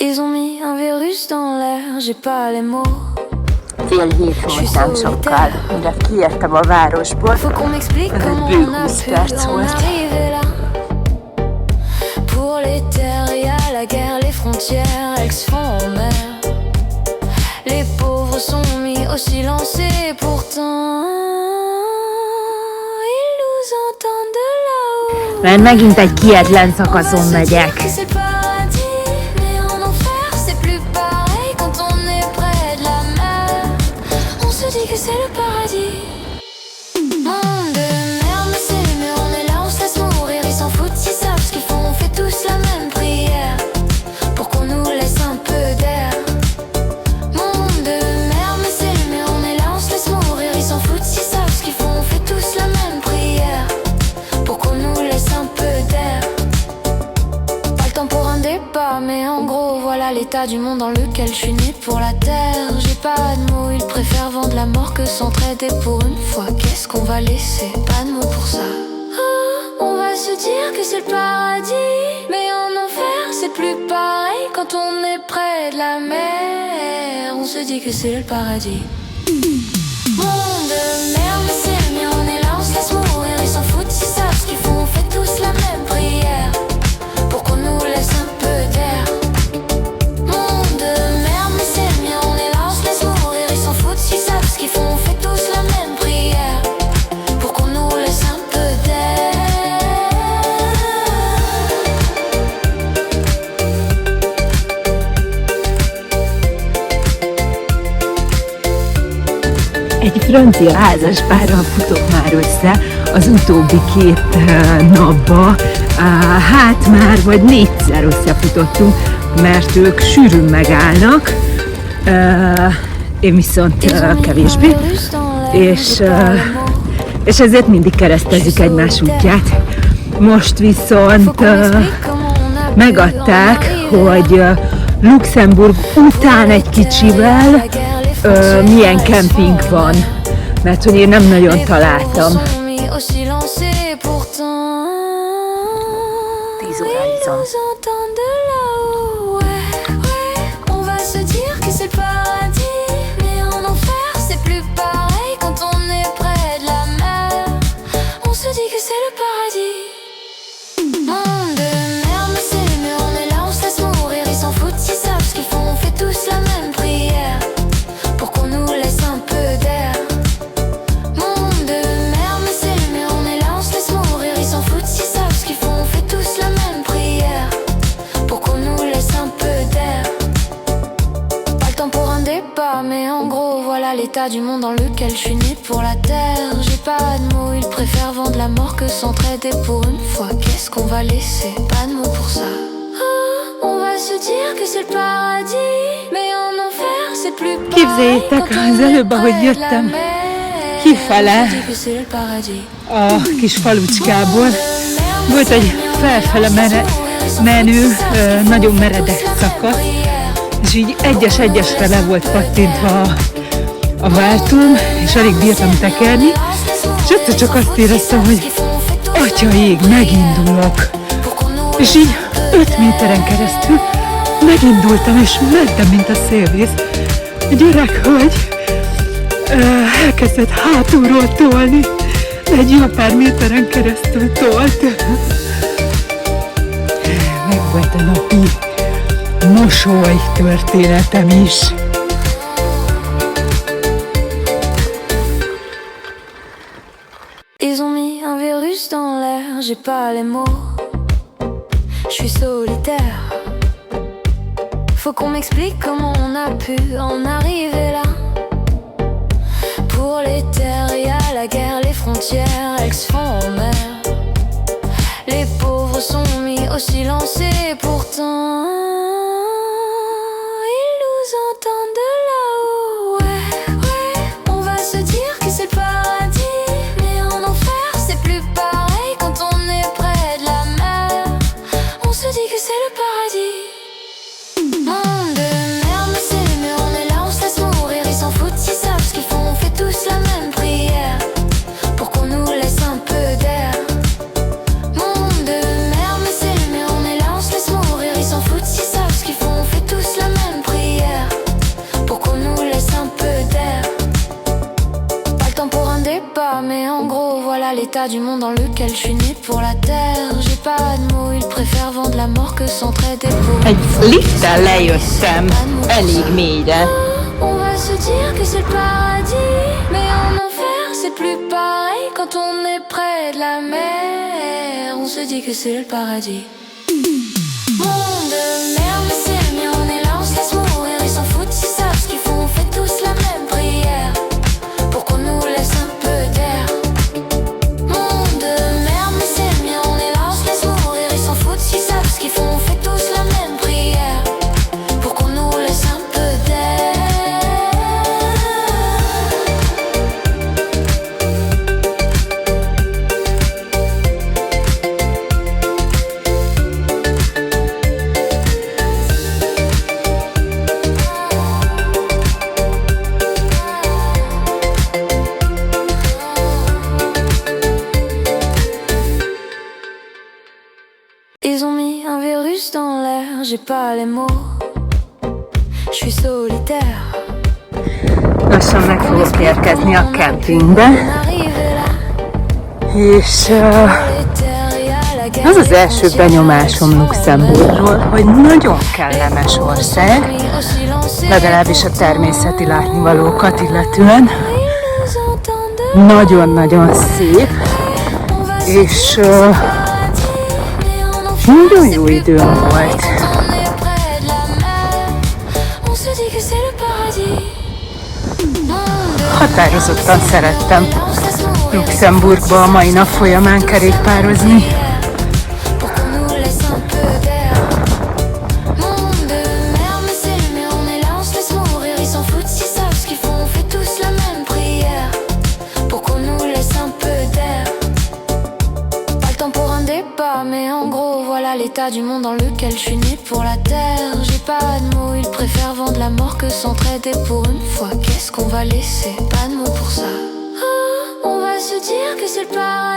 Ils ont mis un virus dans l'air, j'ai pas les mots. Fél hét múlt nem sokkal, mire kiértem a városból. Faut qu'on m'explique Ez egy comment bő on a 20 pu perc en volt. arriver là. Pour les terres, y a la guerre, les frontières, elles se font en mer. Les pauvres sont mis au silence et pourtant ils nous entendent de là-haut. Mert megint egy kietlen szakaszon megyek. C'est le paradis, mais en enfer c'est plus pareil quand on est près de la mer. On se dit que c'est le paradis. Monde de merde, mais c'est mieux, on est là, on se laisse mourir. Ils s'en foutent, ils savent ce qu'ils font, on fait tous la même prière pour qu'on nous laisse un peu d'air. Monde de merde, mais c'est mieux, on est là, on se laisse mourir. Ils s'en foutent, ils savent ce qu'ils font, on fait tous la même prière pour qu'on nous laisse un peu d'air. Pas le temps pour un débat, mais en gros, voilà l'état du monde dans lequel je suis née pour la terre. J'ai pas de mots, ils préfèrent vendre la mort que s'entraider pour une fois. Qu'est-ce qu'on va laisser? Pas de mots pour ça. Oh, on va se dire que c'est le paradis, mais en enfer c'est plus pareil quand on est près de la mer. On se dit que c'est le paradis. Monde de merde, mais c'est mieux, on est là, on se laisse mourir. Ils s'en foutent, ils savent ce qu'ils font, on fait tous la même prière pour qu'on nous laisse un peu d'air. Monde de merde, mais c'est mieux, on est là, on se laisse mourir. Ils s'en foutent, ils savent ce qu'ils font, on fait tous la même prière pour qu'on nous laisse un peu d'air. Egy francia házaspárral futok már össze az utóbbi 2 napba. Hát már vagy 4-szer összefutottunk, mert ők sűrűn megállnak, én viszont kevésbé, és ezért mindig keresztezzük egymás útját. Most viszont megadták, hogy Luxemburg után egy kicsivel milyen kemping van, mert hogy én nem nagyon találtam. 10 óra On va se dire que c'est le paradis, mais en enfer c'est plus pareil quand on est près de la mer. On se dit que c'est le paradis. Monde de merde, mais c'est mieux, on est là, on se laisse mourir. Ils s'en foutent, ils savent ce qu'ils font, on fait tous la même prière pour qu'on nous laisse un peu d'air. Monde de merde, mais c'est mieux, on est là, on se laisse mourir. Ils s'en foutent, ils savent ce qu'ils font, on fait tous la même prière pour qu'on nous laisse un peu d'air. Pas le temps pour un débat, mais en gros, voilà l'état du monde dans lequel je suis née pour la terre. J'ai pas de mots, ils préfèrent vendre la mort que s'entraider pour une fois. Qu'est-ce qu'on va laisser? Pas de mots pour ça. Oh, on va se dire que c'est le paradis, mais en enfer c'est plus pareil. Képzeljétek, az előbb, ahogy jöttem kifele a kis falucskából, volt egy felfele menő, nagyon meredek szakasz, és így egyesre le volt pattintva a váltóm, és alig bírtam tekerni, és egyszer csak azt éreztem, hogy atya ég, megindulok. És így 5 méteren keresztül megindultam, és mentem, mint a szélvész. Egy öreg hölgy elkezdett hátulról tolni, egy jó pár méteren keresztül tolt. Meg volt a napi mosoly történetem is. Ils ont mis un virus dans l'air, j'ai pas les mots. Je suis solitaire. Faut qu'on m'explique comment on a pu en arriver là. Pour les terres, y a la guerre, les frontières, elles se font en mer. Les pauvres sont mis au silence et pourtant ils nous entendent de là-haut. Ouais, on va se dire que c'est le paradis, mais en enfer c'est plus pareil quand on est près de la mer. On se dit que c'est le paradis. Monde de merde, mais c'est mieux, on est là, on se laisse mourir. Ils s'en foutent, ils savent ce qu'ils font, on fait tous la même prière pour qu'on nous laisse un peu d'air. Monde de merde, mais c'est mieux, on est là, on se laisse mourir. Ils s'en foutent, ils savent l'état du monde dans lequel je suis né pour la terre. J'ai pas de mots, ils préfèrent vendre la mort que s'entraider pour. Egy lifttel lejöttem elég mélyre. On va se dire que c'est le paradis, mais en enfer c'est plus pareil. Quand on est près de la mer, on se dit que c'est le paradis. Monde de merde, mais c'est le mien, on est là, on se laisse mourir. Ils s'en foutent, ils savent ce qu'ils font, on fait tous la même prière pour qu'on nous laisse un peu d'air. Monde de merde, mais c'est le mien, on est là, on se laisse mourir. Ils s'en foutent, ils savent ce qu'ils font, on fait tous la même prière pour qu'on nous laisse un peu d'air. Ils ont mis un virus dans l'air, j'ai pas les mots, je suis solitaire. Lassan meg fogok érkezni a kempingbe, és az az első benyomásom Luxemburgról, hogy nagyon kellemes ország, legalábbis a természeti látnivalókat illetően. Nagyon-nagyon szép, és nagyon jó időm volt. Határozottan szerettem Luxemburgba a mai nap folyamán kerékpározni. Mais en gros, voilà l'état du monde dans lequel je suis né pour la terre. J'ai pas de mots, ils préfèrent vendre la mort que s'entraider pour une fois. Qu'est-ce qu'on va laisser? Pas de mots pour ça. On va se dire que c'est le paradis.